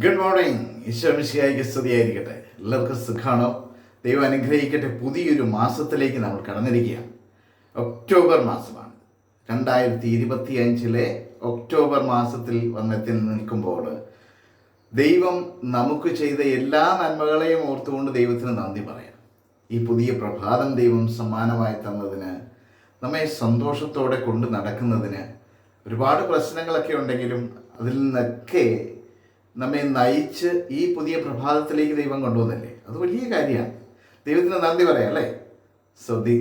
Good morning. ഈശോമിശിഹായ്ക്ക് സ്തുതിയായിരിക്കട്ടെ. എല്ലാവർക്കും സുഖമാണോ? ദൈവം അനുഗ്രഹിക്കട്ടെ. പുതിയൊരു മാസത്തിലേക്ക് നമ്മൾ കടന്നിരിക്കുകയാണ്. ഒക്ടോബർ മാസമാണ്. 2025 ഒക്ടോബർ മാസത്തിൽ വന്നെത്തി നിൽക്കുമ്പോൾ ദൈവം നമുക്ക് ചെയ്ത എല്ലാ നന്മകളെയും ഓർത്തുകൊണ്ട് ദൈവത്തിന് നന്ദി പറയാം. ഈ പുതിയ പ്രഭാതം ദൈവം സമ്മാനമായി തന്നതിന്, നമ്മെ സന്തോഷത്തോടെ കൊണ്ട് നടക്കുന്നതിന്, ഒരുപാട് പ്രശ്നങ്ങളൊക്കെ ഉണ്ടെങ്കിലും അതിൽ നിന്നൊക്കെ നമ്മെ നയിച്ച് ഈ പുതിയ പ്രഭാതത്തിലേക്ക് ദൈവം കൊണ്ടുവന്നല്ലേ, അത് വലിയ കാര്യമാണ്. ദൈവത്തിന് നന്ദി പറയാം അല്ലേ.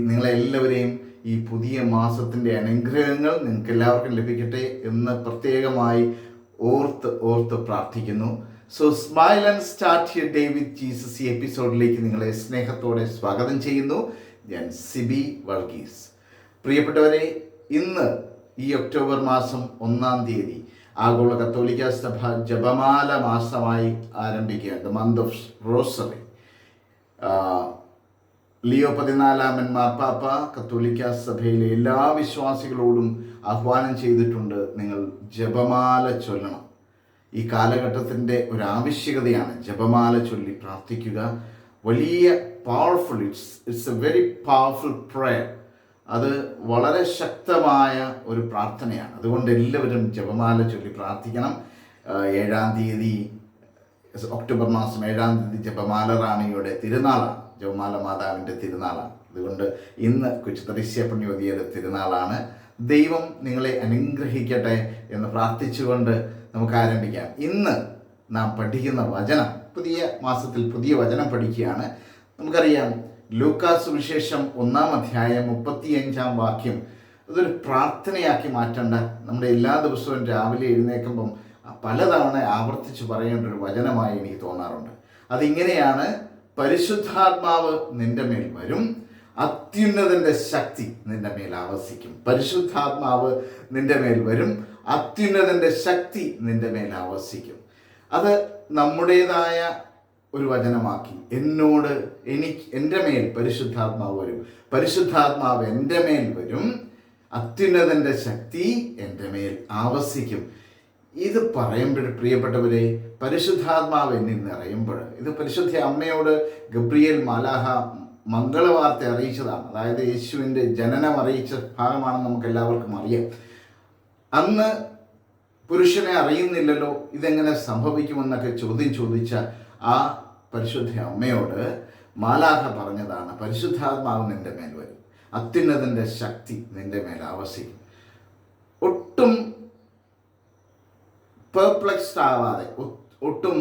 നിങ്ങളെല്ലാവരെയും ഈ പുതിയ മാസത്തിൻ്റെ അനുഗ്രഹങ്ങൾ നിങ്ങൾക്ക് എല്ലാവർക്കും ലഭിക്കട്ടെ എന്ന് പ്രത്യേകമായി ഓർത്ത് പ്രാർത്ഥിക്കുന്നു. So smile and start your day with Jesus ഈ എപ്പിസോഡിലേക്ക് നിങ്ങളെ സ്നേഹത്തോടെ സ്വാഗതം ചെയ്യുന്നു. ഞാൻ സിബി വർഗീസ്. പ്രിയപ്പെട്ടവരെ, ഇന്ന് ഈ ഒക്ടോബർ മാസം 1-ാം തീയതി ആഗോള കത്തോലിക്ക സഭ ജപമാല മാസമായി ആരംഭിക്കുക, the month of rosary. Leo 14 മാർപ്പാപ്പ കത്തോലിക്ക സഭയിലെ എല്ലാ വിശ്വാസികളോടും ആഹ്വാനം ചെയ്തിട്ടുണ്ട്, നിങ്ങൾ ജപമാല ചൊല്ലണം. ഈ കാലഘട്ടത്തിൻ്റെ ഒരു ആവശ്യകതയാണ് ജപമാല ചൊല്ലി പ്രാർത്ഥിക്കുക. വലിയ powerful, it's a very powerful prayer. അത് വളരെ ശക്തമായ ഒരു പ്രാർത്ഥനയാണ്. അതുകൊണ്ട് എല്ലാവരും ജപമാല ചൊല്ലി പ്രാർത്ഥിക്കണം. 7-ാം തീയതി, ഒക്ടോബർ മാസം 7-ാം തീയതി ജപമാല റാണിയുടെ തിരുനാളാണ്, ജപമാല മാതാവിൻ്റെ തിരുനാളാണ്. അതുകൊണ്ട് ഇന്ന് കൊച്ചുത്രേസ്യ പുണ്യവതിയുടെ തിരുനാളാണ്. ദൈവം നിങ്ങളെ അനുഗ്രഹിക്കട്ടെ എന്ന് പ്രാർത്ഥിച്ചുകൊണ്ട് നമുക്ക് ആരംഭിക്കാം. ഇന്ന് നാം പഠിക്കുന്ന വചനം, പുതിയ മാസത്തിൽ പുതിയ വചനം പഠിക്കുകയാണ്. നമുക്കറിയാം, ലൂക്കാസ് സുവിശേഷം 1-ാം അധ്യായം 35-ാം വാക്യം അതൊരു പ്രാർത്ഥനയാക്കി മാറ്റേണ്ട, നമ്മുടെ എല്ലാ ദിവസവും രാവിലെ എഴുന്നേൽക്കുമ്പം പലതവണ ആവർത്തിച്ച് പറയേണ്ട ഒരു വചനമായി എനിക്ക് തോന്നാറുണ്ട്. അതിങ്ങനെയാണ്: പരിശുദ്ധാത്മാവ് നിന്റെ മേൽ വരും, അത്യുന്നതൻ്റെ ശക്തി നിന്റെ മേൽ ആവസിക്കും. പരിശുദ്ധാത്മാവ് നിന്റെ മേൽ വരും, അത്യുന്നതൻ്റെ ശക്തി നിന്റെ മേൽ ആവസിക്കും. അത് നമ്മുടേതായ ഒരു വചനമാക്കി, എൻ്റെ മേൽ പരിശുദ്ധാത്മാവ് വരും, പരിശുദ്ധാത്മാവ് എൻ്റെ മേൽ വരും, അത്യുന്നതൻ്റെ ശക്തി എൻ്റെ മേൽ ആവസിക്കും. ഇത് പറയുമ്പോൾ പ്രിയപ്പെട്ടവരെ, പരിശുദ്ധാത്മാവ് എന്നിൽ നിറയുമ്പോൾ, ഇത് പരിശുദ്ധ അമ്മയോട് ഗബ്രിയേൽ മാലാഹ മംഗളവാർത്ത അറിയിച്ചതാണ്. അതായത് യേശുവിൻ്റെ ജനനം അറിയിച്ച ഭാഗമാണെന്ന് നമുക്ക് എല്ലാവർക്കും അറിയാം. അന്ന് പുരുഷനെ അറിയുന്നില്ലല്ലോ, ഇതെങ്ങനെ സംഭവിക്കുമെന്നൊക്കെ ചോദിച്ച ആ പരിശുദ്ധ അമ്മയോട് മാലാഖ പറഞ്ഞതാണ്, പരിശുദ്ധാത്മാവ് നിന്റെ മേൽ വരും, അത്യുന്നതൻ്റെ ശക്തി നിന്റെ മേൽ ആവസിക്കും. ഒട്ടും പെർപ്ലക്സ്ഡ് ആവാതെ, ഒട്ടും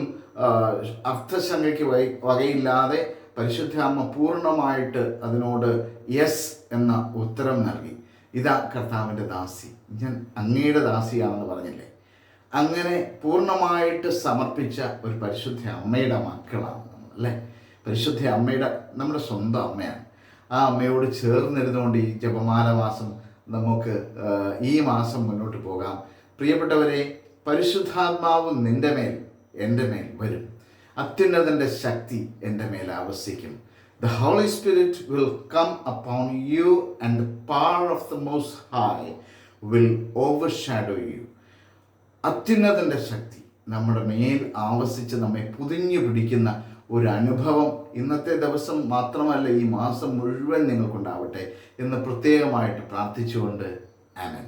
അർത്ഥശങ്കയ്ക്ക് വകയില്ലാതെ പരിശുദ്ധ അമ്മ പൂർണ്ണമായിട്ട് അതിനോട് യെസ് എന്ന ഉത്തരം നൽകി. ഇതാ കർത്താവിൻ്റെ ദാസി, ഞാൻ അങ്ങയുടെ ദാസിയാണെന്ന് പറഞ്ഞില്ലേ. അങ്ങനെ പൂർണ്ണമായിട്ട് സമർപ്പിച്ച ഒരു പരിശുദ്ധ അമ്മയുടെ മക്കളാണ് നമ്മൾ, അല്ലേ. പരിശുദ്ധ അമ്മയുടെ, നമ്മുടെ സ്വന്തം അമ്മയാണ്. ആ അമ്മയോട് ചേർന്നിരുന്നുകൊണ്ട് ഈ ജപമാല മാസം നമുക്ക് ഈ മാസം മുന്നോട്ട് പോകാം. പ്രിയപ്പെട്ടവരെ, പരിശുദ്ധാത്മാവ് നിന്റെ മേൽ, എൻ്റെ മേൽ വരും, അത്യുന്നതൻ്റെ ശക്തി എൻ്റെ മേൽ ആവസിക്കും. The Holy Spirit will come upon you and the power of the Most High will overshadow you. അത്യുന്നതൻ്റെ ശക്തി നമ്മുടെ മേൽ ആവസിച്ച് നമ്മെ പൊതിഞ്ഞു പിടിക്കുന്ന ഒരു അനുഭവം ഇന്നത്തെ ദിവസം മാത്രമല്ല, ഈ മാസം മുഴുവൻ നിങ്ങൾക്കുണ്ടാവട്ടെ എന്ന് പ്രത്യേകമായിട്ട് പ്രാർത്ഥിച്ചുകൊണ്ട് ആമേൻ.